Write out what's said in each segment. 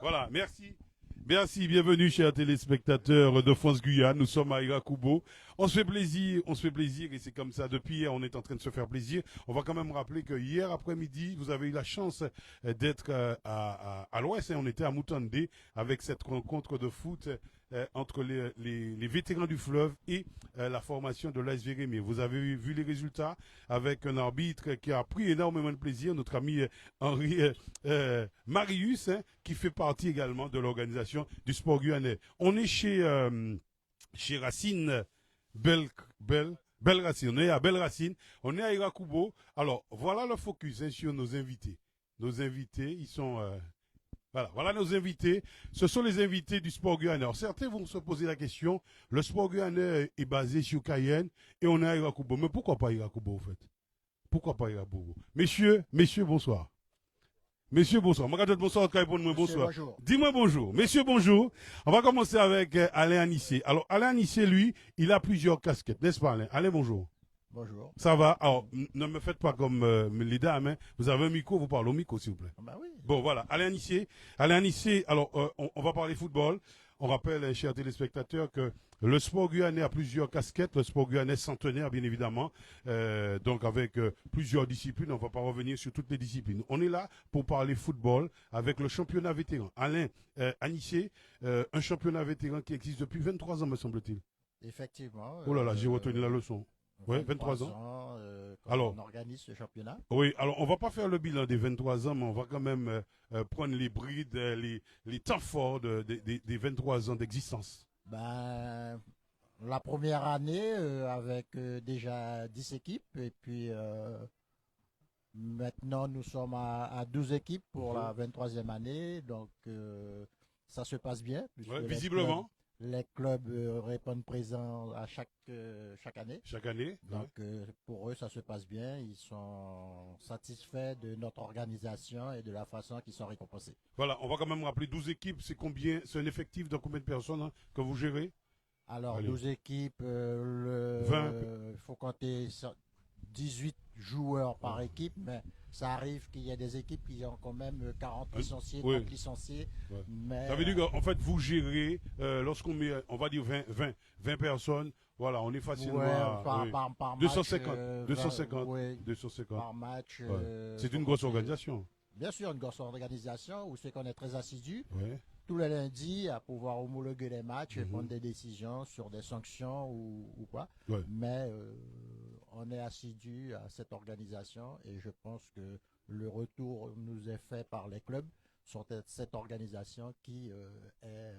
Voilà, merci. Merci, bienvenue chers téléspectateurs de France Guyane. Nous sommes à Irakubo. On se fait plaisir et c'est comme ça. Depuis hier, on est en train de se faire plaisir. On va quand même rappeler que hier après-midi, vous avez eu la chance d'être à l'Ouest. On était à Moutandé avec cette rencontre de foot entre les vétérans du fleuve et la formation de l'AS Vérémie. Vous avez vu les résultats avec un arbitre qui a pris énormément de plaisir, notre ami Henri Marius, hein, qui fait partie également de l'organisation du sport guyanais. On est chez Racine Belle Racine. On est à Belle Racine. On est à Irakubo. Alors, voilà le focus hein, sur nos invités. Nos invités, ils sont... voilà nos invités. Ce sont les invités du sport guyanais. Alors, certains vont se poser la question, le sport guyanais est basé sur Cayenne et on est à Irakubo. Mais pourquoi pas Irakubo, en fait? Pourquoi pas Irakubo? Messieurs, bonsoir. Messieurs, bonsoir. Magadet, bonsoir. Bonsoir. Bonjour. Dis-moi bonjour. Messieurs, bonjour. On va commencer avec Alain Anissé. Alors, Alain Anissé, lui, il a plusieurs casquettes, n'est-ce pas, Alain? Alain, bonjour. Bonjour. Ça va? Alors, ne me faites pas comme les dames, hein. Vous avez un micro, vous parlez au micro, s'il vous plaît. Ah bah oui. Bon, voilà. Alain Anissé. Alain Anissé, alors, on va parler football. On rappelle, chers téléspectateurs, que le sport guyanais a plusieurs casquettes. Le sport guyanais centenaire, bien évidemment. Donc, avec plusieurs disciplines. On ne va pas revenir sur toutes les disciplines. On est là pour parler football avec le championnat vétéran. Alain Anissé, un championnat vétéran qui existe depuis 23 ans, me semble-t-il. Effectivement. Oh là là, j'ai retenu la leçon. Ouais, 23 ans. Alors, on organise ce championnat. Oui, alors on va pas faire le bilan des 23 ans, mais on va quand même prendre les brides, les temps forts des 23 ans d'existence. Ben, la première année avec déjà 10 équipes et puis maintenant nous sommes à 12 équipes pour la 23e année. Donc ça se passe bien. Puisque Ouais, visiblement. Les clubs répondent présents à chaque année. Chaque année. Donc, pour eux, ça se passe bien. Ils sont satisfaits de notre organisation et de la façon qu'ils sont récompensés. Voilà, on va quand même rappeler 12 équipes. C'est combien? C'est un effectif de combien de personnes hein, que vous gérez? Alors, Allez. 12 équipes, 20. Il faut compter 18 joueurs par équipe, mais ça arrive qu'il y ait des équipes qui ont quand même 40 licenciés, 30 licenciés. Ouais. Mais, ça veut dire qu'en fait, vous gérez, lorsqu'on met, on va dire 20 personnes, voilà, on est facilement par 250, match, 250, ouais, 250. par match. C'est une grosse organisation. Bien sûr, une grosse organisation où c'est qu'on est très assidu. Ouais. Tous les lundis à pouvoir homologuer les matchs et prendre des décisions sur des sanctions ou quoi. Ouais. Mais on est assidu à cette organisation et je pense que le retour nous est fait par les clubs sur cette organisation qui est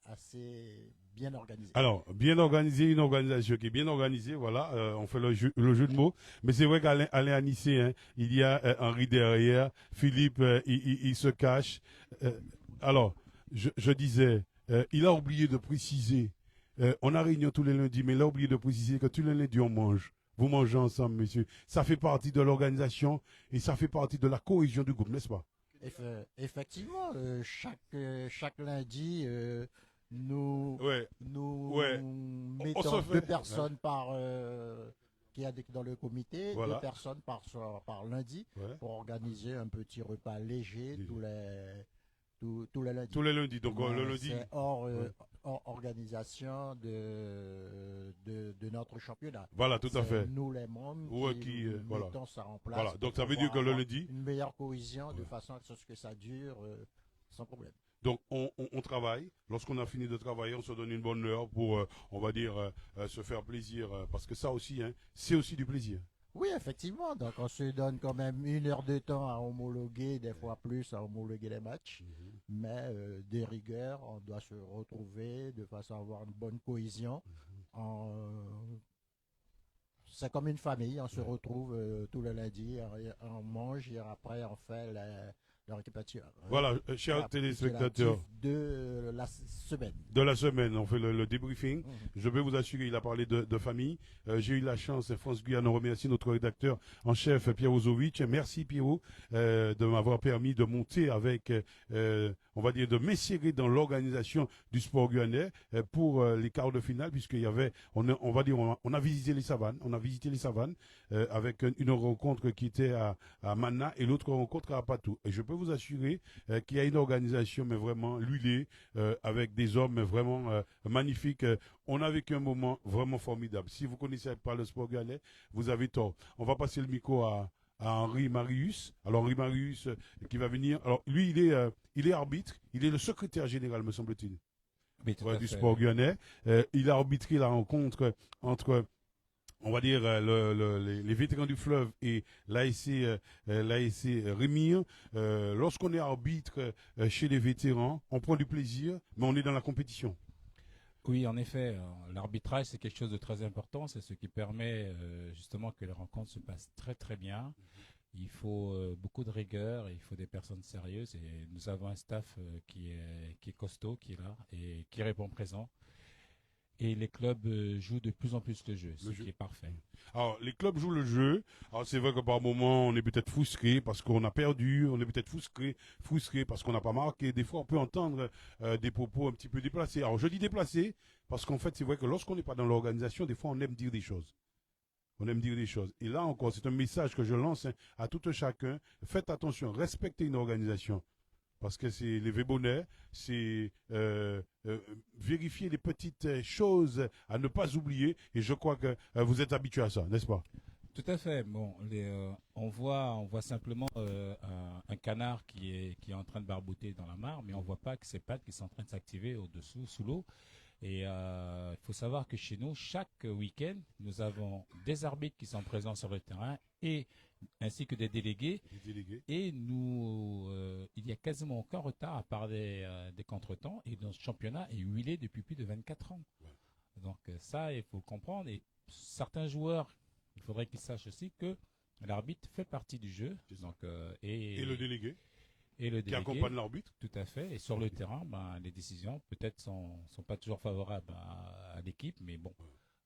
assez bien organisée. Alors, bien organisée, une organisation qui est bien organisée, voilà, on fait le jeu de mots. Mais c'est vrai qu'Alain Anissé, hein, il y a Henri derrière, Philippe, il se cache. Alors, je disais, il a oublié de préciser, on a réunion tous les lundis, mais il a oublié de préciser que tous les lundis on mange. Vous mangez ensemble, monsieur. Ça fait partie de l'organisation et ça fait partie de la cohésion du groupe, n'est-ce pas? Effectivement, chaque lundi, nous mettons deux personnes par qui a dans le comité, voilà. 2 personnes par lundi pour organiser un petit repas léger tous les lundis. Tous les lundis, donc le lundi. C'est hors organisation de notre championnat. Voilà, tout à fait. Nous les membres qui mettons ça en place. Voilà, donc ça veut dire que le lundi. Une meilleure cohésion de façon à ce que ça dure sans problème. Donc on travaille. Lorsqu'on a fini de travailler, on se donne une bonne heure pour, on va dire, se faire plaisir. Parce que ça aussi, hein, c'est aussi du plaisir. Oui, effectivement. Donc, on se donne quand même 1 heure de temps à homologuer, des fois plus à homologuer les matchs. Mais des rigueurs, on doit se retrouver de façon à avoir une bonne cohésion. C'est comme une famille, on se retrouve tous les lundis, on mange et après on fait la récupération. Voilà, chers téléspectateurs. De la semaine. De la semaine, on fait le débriefing. Je vais vous assurer, il a parlé de famille. J'ai eu la chance, France Guyane, on remercie notre rédacteur en chef, Pierre Ozovic. Merci Pierrot de m'avoir permis de monter avec, on va dire, de m'insérer dans l'organisation du sport guyanais pour les quarts de finale, puisqu'il y avait, on va dire, on a visité les savanes. On a visité les savanes avec une rencontre qui était à Mana et l'autre rencontre à Apatou. Et je peux vous assurer qu'il y a une organisation, mais vraiment huilée, avec des hommes vraiment magnifiques. On a vécu un moment vraiment formidable. Si vous connaissez pas le sport guyanais, vous avez tort. On va passer le micro à Henri Marius. Alors Henri Marius qui va venir. Alors lui, il est arbitre. Il est le secrétaire général, me semble-t-il, Oui, tout à du fait. sport guyanais. Il a arbitré la rencontre entre, on va dire, les vétérans du fleuve et l'ASC Rémire. Lorsqu'on est arbitre chez les vétérans, on prend du plaisir, mais on est dans la compétition. Oui, en effet, l'arbitrage, c'est quelque chose de très important. C'est ce qui permet justement que les rencontres se passent très très bien. Il faut beaucoup de rigueur, il faut des personnes sérieuses et nous avons un staff qui est costaud, qui est là et qui répond présent. Et les clubs jouent de plus en plus le jeu, ce qui est parfait. Alors, les clubs jouent le jeu. Alors, c'est vrai que par moments, on est peut-être frustré parce qu'on a perdu. On est peut-être frustré parce qu'on n'a pas marqué. Des fois, on peut entendre des propos un petit peu déplacés. Alors, je dis déplacés parce qu'en fait, c'est vrai que lorsqu'on n'est pas dans l'organisation, des fois, on aime dire des choses. On aime dire des choses. Et là encore, c'est un message que je lance à tout un chacun. Faites attention, respectez une organisation. Parce que c'est lever bonnet, c'est vérifier les petites choses à ne pas oublier. Et je crois que vous êtes habitué à ça, n'est-ce pas? Tout à fait. Bon, on voit simplement un canard qui est en train de barbouter dans la mare, mais on voit pas que ses pattes qui sont en train de s'activer au-dessous, sous l'eau. Et il faut savoir que chez nous, chaque week-end, nous avons des arbitres qui sont présents sur le terrain et ainsi que des délégués. Et nous, il y a quasiment aucun retard à part des contretemps. Et notre championnat est huilé depuis plus de 24 ans. Donc ça, il faut comprendre. Et certains joueurs, il faudrait qu'ils sachent aussi que l'arbitre fait partie du jeu. Donc, et le délégué et le qui délégué, accompagne l'arbitre. tout à fait. Et sur le terrain, les décisions peut-être sont pas toujours favorables à l'équipe, mais bon,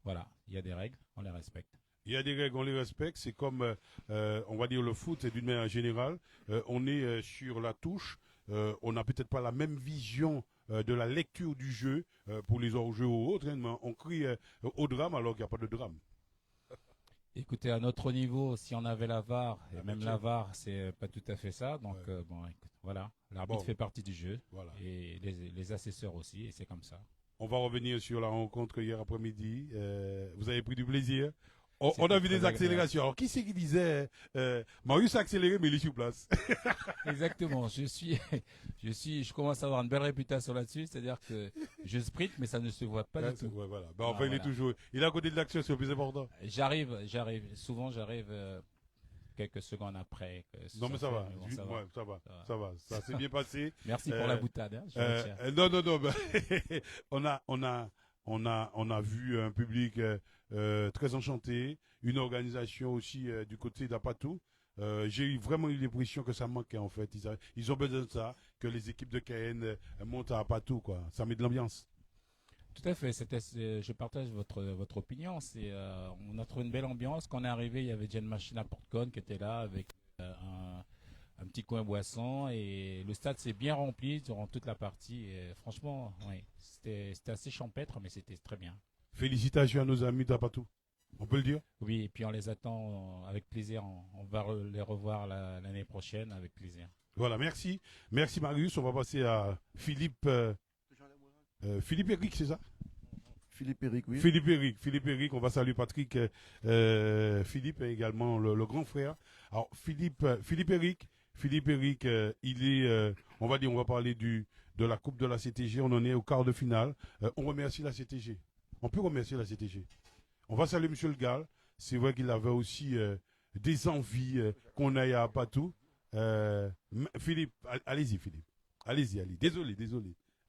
voilà, il y a des règles, on les respecte. Il y a des règles, on les respecte. C'est comme, on va dire, le foot, d'une manière générale. On est sur la touche. On n'a peut-être pas la même vision de la lecture du jeu pour les hors-jeux ou autres. Hein, mais on crie au drame alors qu'il n'y a pas de drame. Écoutez, à notre niveau, si on avait la VAR, et Ah, même bien la sûr. VAR, c'est pas tout à fait ça. Donc, bon, écoute, voilà, l'arbitre Bon. fait partie du jeu Voilà. et les assesseurs aussi, et c'est comme ça. On va revenir sur la rencontre hier après-midi. Vous avez pris du plaisir. On C'était a vu très des agréable. accélérations. Alors, qui c'est qui disait Marius a accéléré, mais il est sur place? Exactement. Je commence à avoir une belle réputation là-dessus, c'est-à-dire que je sprint, mais ça ne se voit pas du tout. Ouais, voilà. Ben, enfin, il est Voilà. toujours. Il est à côté de l'action, c'est le plus important. Souvent j'arrive quelques secondes après. Que Non, mais ça fait, va. mais bon, Ouais, ça va. ça va. Ça va. Ça va. Ça s'est bien passé. Merci pour la boutade, hein, je retiens. Non, non, non. Ben, on a vu un public très enchanté, une organisation aussi du côté d'Apatou. J'ai vraiment eu l'impression que ça manquait en fait. Ils ont besoin de ça, que les équipes de KN montent à Apatou, quoi. Ça met de l'ambiance. Tout à fait. Je partage votre opinion. On a trouvé une belle ambiance. Quand on est arrivé, il y avait déjà une machine à popcorn qui était là avec un petit coin boisson et le stade s'est bien rempli durant toute la partie. Et franchement, oui, c'était assez champêtre, mais c'était très bien. Félicitations à nos amis d'Apatou. On peut le dire? Oui, et puis on les attend avec plaisir. On va les revoir l'année prochaine avec plaisir. Voilà, merci. Merci Marius. On va passer à Philippe. Philippe Eric, c'est ça? Philippe Eric, oui. Philippe Eric, on va saluer Patrick. Philippe est également le grand frère. Alors Philippe Eric, il est, on va dire, on va parler de la Coupe de la CTG. On en est au quart de finale. On remercie la CTG. On peut remercier la CTG. On va saluer Monsieur Le Gall. C'est vrai qu'il avait aussi des envies qu'on aille à Patou. Philippe, allez-y Philippe. Allez-y. Désolé.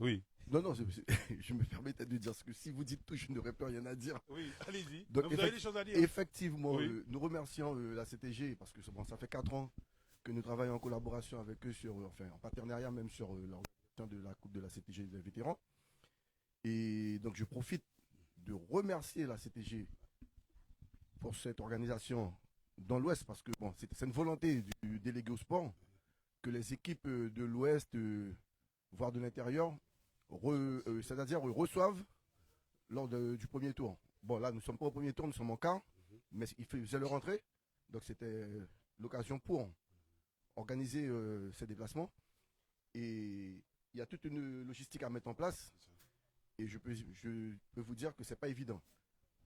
Oui. Non, je me permettais de dire ce que si vous dites tout, je n'aurais plus rien à dire. Oui, allez-y. Donc, vous avez des choses à dire. Effectivement, Oui. nous remercions la CTG parce que bon, ça fait 4 ans que nous travaillons en collaboration avec eux en partenariat même sur l'organisation de la Coupe de la CTG des vétérans. Et donc je profite de remercier la CTG pour cette organisation dans l'Ouest parce que bon, c'est une volonté du délégué au sport que les équipes de l'Ouest, voire de l'intérieur, c'est-à-dire reçoivent lors du premier tour. Bon, là, nous ne sommes pas au premier tour, nous sommes en quart, mais ils faisaient leur entrée. Donc, c'était l'occasion pour organiser ces déplacements. Et il y a toute une logistique à mettre en place. Et je peux vous dire que c'est pas évident.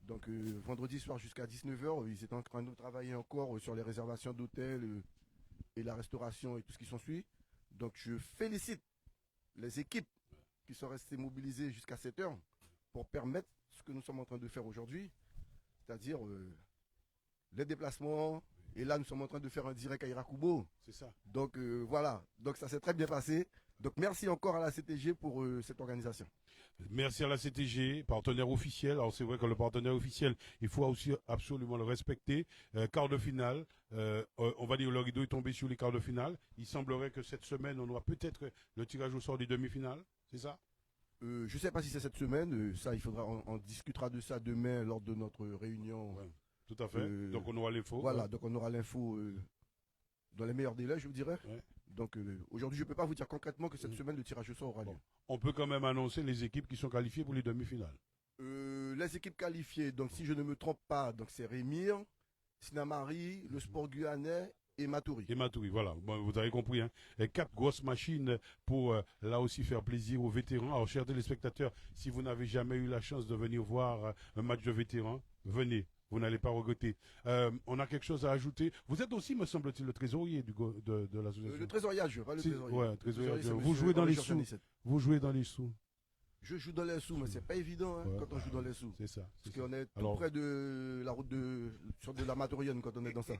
Donc vendredi soir jusqu'à 19h, ils étaient en train de travailler encore sur les réservations d'hôtels et la restauration et tout ce qui s'ensuit. Donc je félicite les équipes qui sont restées mobilisées jusqu'à 7h pour permettre ce que nous sommes en train de faire aujourd'hui, c'est-à-dire les déplacements. Et là, nous sommes en train de faire un direct à Irakubo. C'est ça. Donc voilà, donc ça s'est très bien passé. Donc merci encore à la CTG pour cette organisation. Merci à la CTG, partenaire officiel. Alors c'est vrai que le partenaire officiel, il faut aussi absolument le respecter. Quart de finale, on va dire le rideau est tombé sur les quarts de finale. Il semblerait que cette semaine, on aura peut-être le tirage au sort des demi-finales, c'est ça? Je ne sais pas si c'est cette semaine, ça il faudra, on discutera de ça demain lors de notre réunion. Ouais, tout à fait. Donc on aura l'info. Voilà, donc on aura l'info dans les meilleurs délais, je vous dirais. Ouais. Donc aujourd'hui, je ne peux pas vous dire concrètement que cette semaine, le tirage au sort aura lieu. On peut quand même annoncer les équipes qui sont qualifiées pour les demi-finales. Les équipes qualifiées, donc si je ne me trompe pas, donc c'est Rémire, Sinamari, le Sport Guyanais et Maturi. Et Maturi, voilà. Bon, vous avez compris. Hein. Et 4 grosses machines pour là aussi faire plaisir aux vétérans. Alors, chers téléspectateurs, si vous n'avez jamais eu la chance de venir voir un match de vétérans, venez. Vous n'allez pas regretter. On a quelque chose à ajouter. Vous êtes aussi, me semble-t-il, le trésorier de l'association. Le trésorier, pas le trésorier. Ouais, trésorier. C'est Vous monsieur jouez dans les Henri sous. Jean-Janissette. Vous jouez dans les sous. Je joue dans les sous, mais c'est pas évident hein, Ouais, quand on joue dans les sous. C'est ça. Parce qu'on est tout Alors- près de la route sur de la Matorienne quand on est dans ça.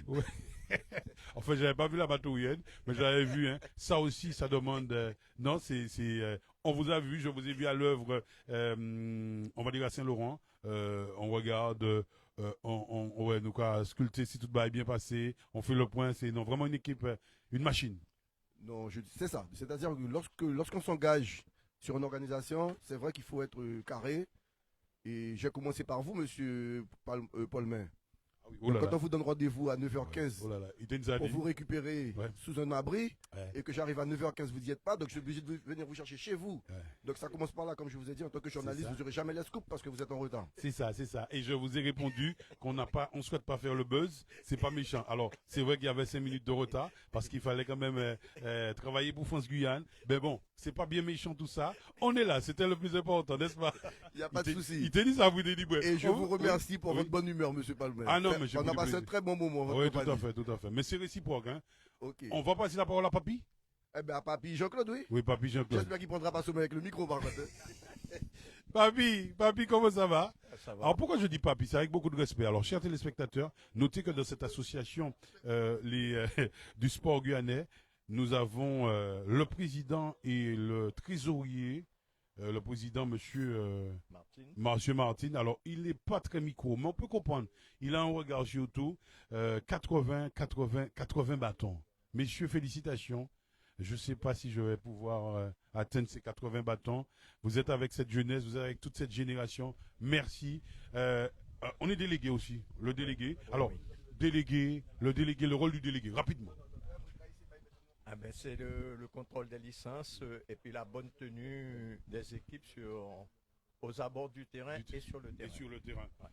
Ouais. Enfin, j'avais pas vu la bateauienne, mais j'avais vu. Hein. Ça aussi, ça demande. Non, on vous a vu, je vous ai vu à l'œuvre. On va dire à Saint-Laurent. On regarde. Ouais, nous quoi, sculpter si tout va bien passé. On fait le point. C'est non vraiment une équipe, une machine. Non, c'est ça. C'est-à-dire que lorsqu'on s'engage sur une organisation, c'est vrai qu'il faut être carré. Et j'ai commencé par vous, monsieur Paul Main. Ah oui, oh là Quand là. on vous donne rendez-vous à 9h15 Oh là là. Il était pour vous récupérer Ouais. sous un abri, Ouais. et que j'arrive à 9h15, vous n'y êtes pas, donc je suis obligé de venir vous chercher chez vous. Ouais. Donc ça commence par là, comme je vous ai dit, en tant que journaliste, ça. vous n'aurez jamais les scoops parce que vous êtes en retard. C'est ça, c'est ça. Et je vous ai répondu on souhaite pas faire le buzz. C'est pas méchant. Alors, c'est vrai qu'il y avait 5 minutes de retard parce qu'il fallait quand même travailler pour France Guyane. Mais bon, c'est pas bien méchant tout ça. On est là, c'était le plus important, n'est-ce pas? Il n'y a pas de souci. Il te dit ça, vous dit, ouais. Et je vous remercie pour Oui. votre bonne humeur, monsieur Palmer. Ah non, mais j'ai on a pris passé plaisir. un très bon moment. en votre Oui, tout compagnie. à fait. Mais c'est réciproque, hein. Ok. On va passer la parole à Papy? Eh bien, papy Jean-Claude, oui. Oui, Papy Jean-Claude. J'espère qu'il prendra pas sommeil avec le micro, par contre. Papy, comment ça va? Ça va. Alors pourquoi je dis Papy? C'est avec beaucoup de respect. Alors, chers téléspectateurs, notez que dans cette association du sport guyanais, nous avons le président et le trésorier, le président Monsieur Martin. Alors, il n'est pas très micro, mais on peut comprendre. Il a un regard sur tout. 80 bâtons. Messieurs, félicitations. Je ne sais pas si je vais pouvoir atteindre ces 80 bâtons. Vous êtes avec cette jeunesse, vous êtes avec toute cette génération. Merci. On est délégué aussi, le délégué. Alors, le rôle du délégué, rapidement. Ah ben, c'est le contrôle des licences et puis la bonne tenue des équipes aux abords du terrain et sur le Et terrain. sur le terrain. Ouais.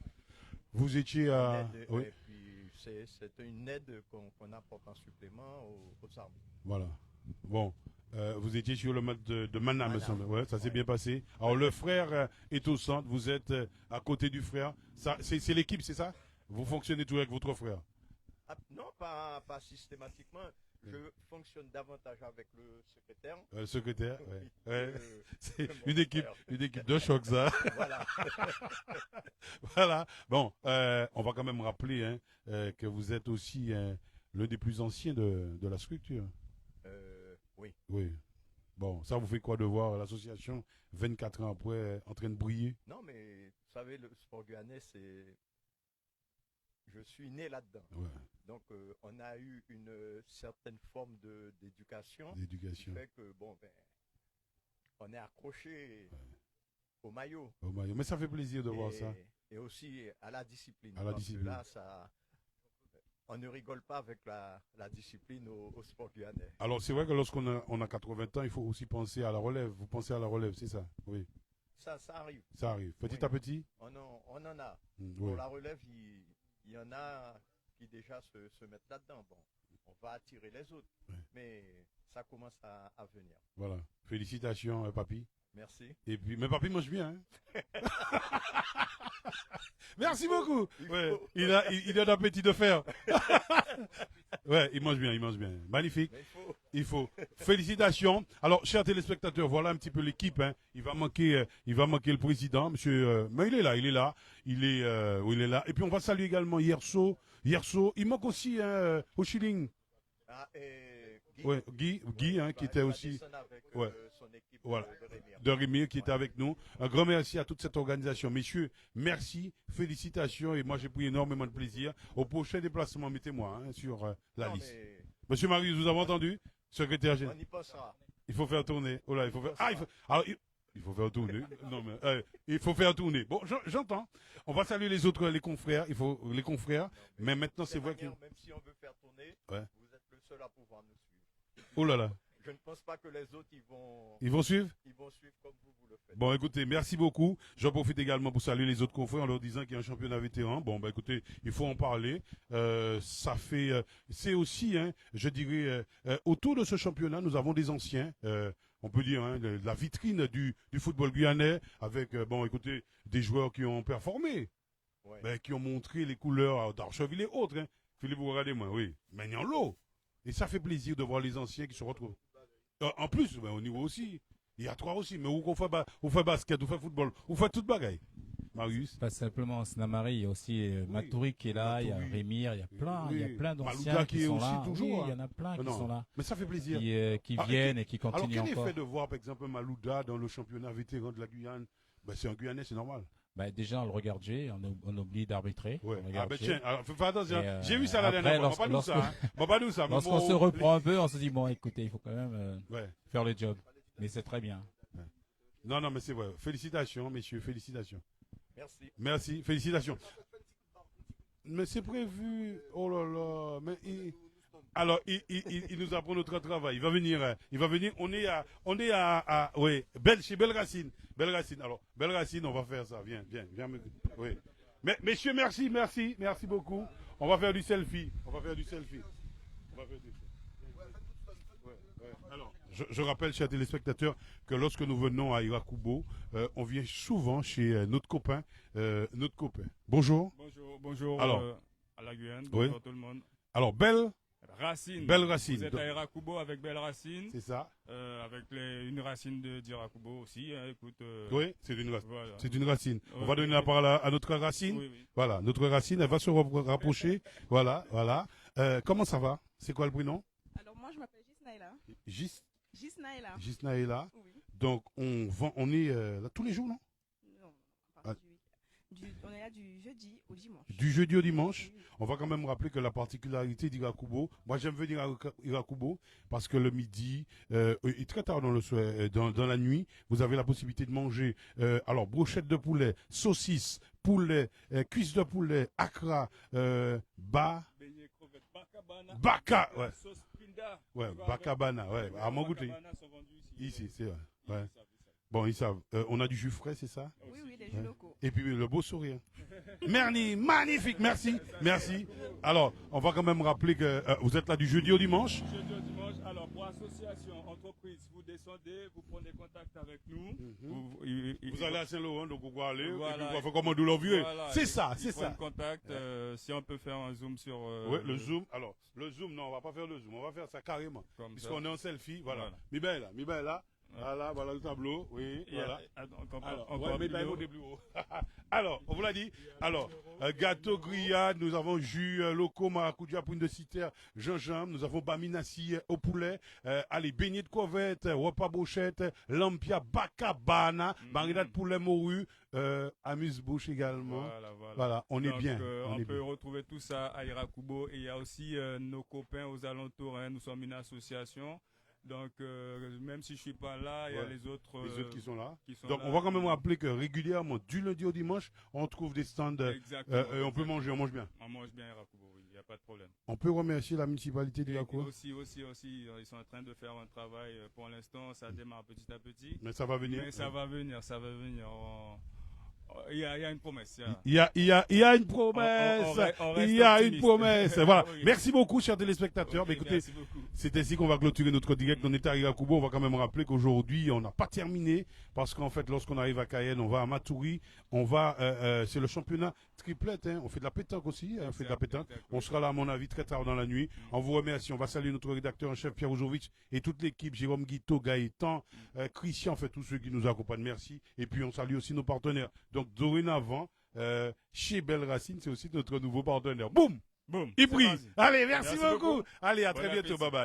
Vous étiez à... Aide, Oui, et puis c'est une aide qu'on apporte en supplément aux armes. voilà. Bon, vous étiez sur le match de Mana, me Mana. semble. Ouais, ça s'est bien passé. Alors, le frère est au centre, vous êtes à côté du frère. Ça, c'est l'équipe, c'est ça? Vous fonctionnez toujours avec votre frère? Ah, non, pas systématiquement. Je fonctionne davantage avec le secrétaire. Le secrétaire, ouais. Oui, Ouais. que- C'est que mon une équipe frère. de choc, ça. Voilà. Voilà. Bon, on va quand même rappeler hein, que vous êtes aussi l'un des plus anciens de la structure. Oui. Oui. Bon, ça vous fait quoi de voir l'association 24 ans après en train de briller? Non, mais vous savez, le sport guyanais, c'est. Je suis né là-dedans. Ouais, Donc, on a eu une certaine forme d'éducation qui l'éducation. fait que, bon, ben, on est accroché au maillot. Oh, Mario. Mais ça fait plaisir de voir ça. Et aussi à la discipline. À la parce discipline. que là, on ne rigole pas avec la discipline au sport guyanais. Alors, c'est vrai que lorsqu'on a 80 ans, il faut aussi penser à la relève. Vous pensez à la relève, c'est ça? Oui, Ça arrive. ça arrive. Petit Oui. à petit? On en a. Oui. Pour la relève, il y en a qui déjà se mettent là-dedans. Bon. on va attirer les autres. Ouais. Mais ça commence à venir. Voilà. Félicitations, papy. Merci. Et puis, mais papy mange bien. Hein. Merci beaucoup. Ouais, il a d'appétit de fer. Ouais, il mange bien, il mange bien. Magnifique. Mais Il faut. Félicitations. Alors, chers téléspectateurs, voilà un petit peu l'équipe. Hein. Il va manquer le président, monsieur. Mais il est là, il est là. Il est là. Et puis on va saluer également Yerso. Il manque aussi au Chilling. Ah, et Guy, Ouais, Guy, hein, qui il était va aussi descendre avec ouais. son équipe Voilà. de Rémire. de Rémir qui était avec nous. Un grand merci à toute cette organisation. Messieurs, merci, félicitations et moi j'ai pris énormément de plaisir. Au prochain déplacement, mettez-moi hein, sur la Non, liste. mais Monsieur Marius, vous avez entendu? Secrétaire on général. y pensera. Il faut faire tourner. Oh là, il faut faire. Ah, il faut faire tourner. Non mais il faut faire tourner. Bon, j'entends. On va saluer les confrères. Il faut les confrères. Mais maintenant c'est vrai que. Même si on veut faire tourner, Ouais. vous êtes le seul à pouvoir nous suivre. Oh là là. Je ne pense pas que les autres Ils vont suivre? ils vont suivre comme vous le faites. Bon, écoutez, merci beaucoup. J'en profite également pour saluer les autres confrères en leur disant qu'il y a un championnat vétéran. Bon, bah écoutez, il faut en parler. Ça fait, c'est aussi, hein, je dirais, autour de ce championnat, nous avons des anciens. On peut dire hein, la vitrine du football guyanais avec, bon, écoutez, des joueurs qui ont performé, Ouais. ben, qui ont montré les couleurs d'Archeville et autres. Hein. Philippe, vous regardez moi, oui, Magnan-Lo. Et ça fait plaisir de voir les anciens qui se retrouvent. En plus, ben, au niveau aussi. Il y a trois aussi, mais où on fait basket, on fait football, on fait toute bagaille. Marius. Pas simplement en Snamari, il y a aussi Maturi qui est là, il y a Maturi. Rémir, il y a plein, Oui. il y a plein d'anciens Malouda qui qui est sont aussi là. toujours, Oui, hein. il y en a plein qui Non. sont là, Mais ça fait plaisir. qui Ah, viennent et qui Alors, continuent quel encore. effet de voir, par exemple, Malouda dans le championnat vétéran de la Guyane? Ben, c'est un Guyanais, c'est normal. Bah, déjà, on le regarde G, on oublie d'arbitrer. Ouais. on Ah, regarde ben G. tiens, alors, fais attention. Et, J'ai vu ça la après, dernière fois. Bon, pas nous ça. Hein. Bon, pas nous ça. mais Lorsqu'on bon, se reprend un peu, on se dit, bon, écoutez, il faut quand même Ouais. faire le job. Mais c'est très bien. Non, mais c'est vrai. Félicitations, messieurs, félicitations. Merci. Merci, félicitations. Mais c'est prévu. Oh là là. Mais alors, il nous apprend notre travail. Il va venir. On est à oui, chez Belle Racine. Alors, Belle Racine, on va faire ça. Viens. Oui. Mais, messieurs, merci beaucoup. On va faire du selfie. Alors, je rappelle, chers téléspectateurs, que lorsque nous venons à Irakubo, on vient souvent chez notre copain. Bonjour. Bonjour Alors, à la Guyane, oui. bonjour tout le monde. Alors, Belle Racine. Racine. Vous êtes à Irakubo avec Belle Racine, C'est ça? avec une racine d'Irakubo aussi. Hein, écoute, Oui, c'est une racine. voilà. C'est une racine. On Ok. va donner la parole à notre racine. Oui. Voilà, notre racine, elle va se rapprocher. Voilà. Comment ça va? C'est quoi le prénom? Alors moi je m'appelle Gisnaïla. Gisnaïla. Gisnaïla. Oui. Donc, on est là tous les jours, non? Non, Ah. on est là du jeudi au dimanche. Du jeudi au dimanche. Oui. On va quand même rappeler que la particularité d'Irakubo, moi j'aime venir à Irakubo parce que le midi et très tard dans la nuit, vous avez la possibilité de manger alors brochette de poulet, saucisse, poulet, cuisse de poulet, akra, Beignet, crevette, bakabana. baka, ouais. Sauce pinda. Ouais, Tu vois, bakabana, ouais. avec- À mon goûter. bakabana sont vendus ici. Ici, c'est vrai. Ils Ouais. savent. Bon, ils savent. On a du jus frais, c'est ça? Oui, des jus locaux. Et puis le beau sourire. Merci, magnifique, merci. Alors, on va quand même rappeler que vous êtes là du jeudi au dimanche. Jeudi au dimanche, alors pour association, entreprise, vous descendez, vous prenez contact avec nous. Vous allez à Saint-Laurent, donc vous pouvez aller, Voilà. et puis vous faites comme de l'envieux. Voilà. C'est ça, Ils prennent contact, si on peut faire un zoom sur. Oui, le zoom. Alors, le zoom, non, on va pas faire le zoom, on va faire ça carrément. Comme ça. Puisqu'on est en selfie, voilà. Voilà. Mi bella. Voilà le tableau, oui, Et, voilà. encore Ouais, mais plus là, il haut. faut des plus haut. Alors, on vous l'a dit. Alors, gâteau grillade, nous avons jus locaux, maracuja, prune de citer, gingembre, nous avons baminassi au poulet, allez, beignets de corvette, repas brochette, lampia, bacabana, marinade poulet morue, amuse-bouche également. Voilà, on est Donc, bien. on est peut bien. retrouver tout ça à Irakubo. Et il y a aussi nos copains aux alentours. Hein, nous sommes une association. Donc, même si je suis pas là, il y a Ouais. les autres Qui sont là. qui sont Donc, là. on va quand même rappeler que régulièrement, du lundi au dimanche, on trouve des stands Exactement. et on peut manger, on mange bien. On mange bien à Irakubo, oui, il n'y a pas de problème. On peut remercier la municipalité Et d'Irakubo. aussi, ils sont en train de faire un travail. Pour l'instant, ça démarre petit à petit. Mais ça va venir. Mais ça va venir. Il y a une promesse. Il y a une promesse. On reste Il y a une optimiste. promesse. Voilà. Oui. Merci beaucoup, chers téléspectateurs. Ok, Mais écoutez, merci beaucoup. c'est ainsi qu'on va clôturer notre direct. On est à Irakubo. On va quand même rappeler qu'aujourd'hui, on n'a pas terminé. Parce qu'en fait, lorsqu'on arrive à Cayenne, on va à Maturi. On va, c'est le championnat triplette. Hein. On fait de la pétanque aussi. Hein. On fait de la pétanque. On sera là, à mon avis, très tard dans la nuit. On vous remercie. On va saluer notre rédacteur en chef, Pierre Ojovic, et toute l'équipe, Jérôme Guito, Gaëtan, Christian, en fait, tous ceux qui nous accompagnent. Merci. Et puis, on salue aussi nos partenaires. Donc, dorénavant, chez Belle Racine, c'est aussi notre nouveau partenaire. Boum! Boum. Il brille. C'est parti. Allez, merci Merci beaucoup. beaucoup. Allez, à Bon très bientôt. appétit. Bye bye.